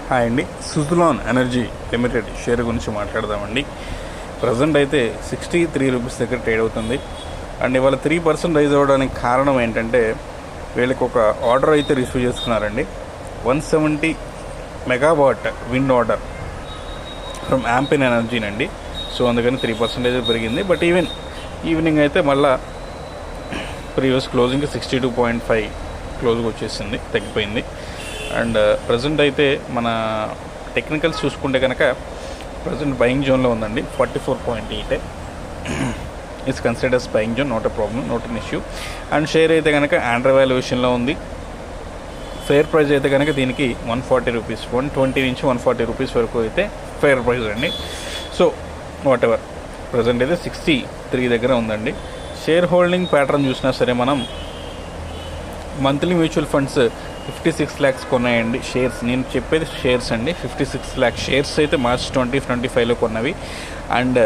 Hi అండి, Suzlon energy limited share గురించి మాట్లాడదామండి. ప్రజెంట్ అయితే 63 రూపీస్ దగ్గర ట్రేడ్ అవుతుంది. అండ్ ఇవాళ 3% రైజ్ అవ్వడానికి కారణం ఏంటంటే వీళ్ళకి ఒక ఆర్డర్ అయితే రిసీవ్ చేసుకున్నారండి. 170 megawatt wind order from Ampin ఎనర్జీనండి. సో అందుకని 3% పెరిగింది. బట్ ఈవినింగ్ అయితే మళ్ళీ ప్రీవియస్ క్లోజింగ్ 62.5 క్లోజ్కి వచ్చేసింది, తగ్గిపోయింది. అండ్ ప్రజెంట్ అయితే మన టెక్నికల్స్ చూసుకుంటే కనుక ప్రజెంట్ బయింగ్ జోన్లో ఉందండి. 44.8 it's considers buying zone, not a problem, not an issue. And share అయితే కనుక అండర్ వాల్యుయేషన్లో ఉంది. ఫేర్ ప్రైస్ అయితే కనుక దీనికి 140 రూపీస్, 120 నుంచి 140 రూపీస్ వరకు అయితే ఫేర్ ప్రైస్ అండి. సో వాట్ ఎవర్, ప్రజెంట్ అయితే 63 దగ్గర ఉందండి. షేర్ హోల్డింగ్ ప్యాటర్న్ చూసినా సరే మనం మంత్లీ మ్యూచువల్ ఫండ్స్ 56 lakhs కొన్నాయండి షేర్స్. నేను చెప్పేది షేర్స్ అండి. 56 lakh షేర్స్ అయితే మార్చ్ 2025లో కొన్నవి. అండ్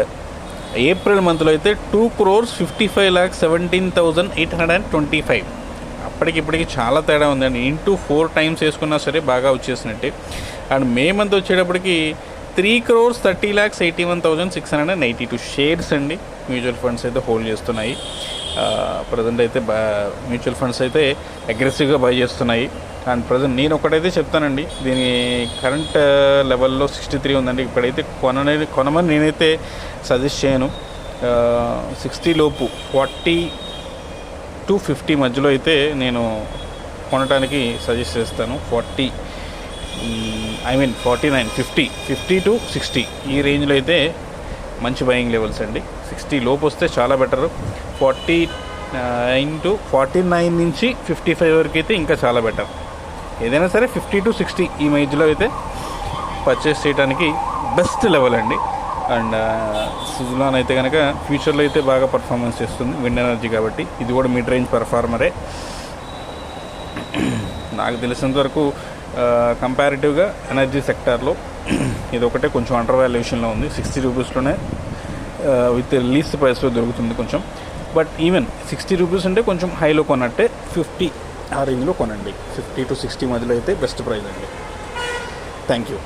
ఏప్రిల్ మంత్లో అయితే 2,55,17,825. అప్పటికిప్పటికి చాలా తేడా ఉందండి. ఇంటూ 4 times వేసుకున్నా సరే బాగా వచ్చేసినట్టే. అండ్ మే మంత్ వచ్చేటప్పటికి 3,30,81,682 షేర్స్ అండి మ్యూచువల్ ఫండ్స్ అయితే హోల్డ్ చేస్తున్నాయి. ప్రజెంట్ అయితే మ్యూచువల్ ఫండ్స్ అయితే అగ్రెసివ్గా బై చేస్తున్నాయి. అండ్ ప్రజెంట్ నేను ఒకటైతే చెప్తానండి, దీని కరెంట్ లెవెల్లో 63 ఉందండి. ఇప్పుడైతే కొనమని నేనైతే సజెస్ట్ చేయను. 60 లోపు 40 to 50 మధ్యలో అయితే నేను కొనడానికి సజెస్ట్ చేస్తాను. 49, 50 to 60 ఈ రేంజ్లో అయితే మంచి బయింగ్ లెవెల్స్ అండి. 60 లోపు వస్తే చాలా బెటర్. 49 నుంచి 55 వరకు అయితే ఇంకా చాలా బెటర్. ఏదైనా సరే 50 to 60 ఈ మధ్యలో అయితే పర్చేస్ చేయడానికి బెస్ట్ లెవెల్ అండి. అండ్ సుజలాన్ అయితే కనుక ఫ్యూచర్లో అయితే బాగా పర్ఫార్మెన్స్ చేస్తుంది, విండ్ ఎనర్జీ కాబట్టి. ఇది కూడా మిడ్ రేంజ్ పర్ఫార్మరే నాకు తెలిసినంత వరకు. కంపారిటివ్గా ఎనర్జీ సెక్టార్లో ఇది ఒకటే కొంచెం అండర్ వాల్యుయేషన్లో ఉంది. 60 రూపీస్లోనే విత్ లీస్ట్ ప్రైస్లో దొరుకుతుంది కొంచెం. బట్ ఈవెన్ 60 రూపీస్ అంటే కొంచెం హైలో కొన్నట్టే. 50 ఆ రేంజ్లో కొనండి. 50 to 60 మధ్యలో అయితే బెస్ట్ ప్రైస్ అండి. Thank you.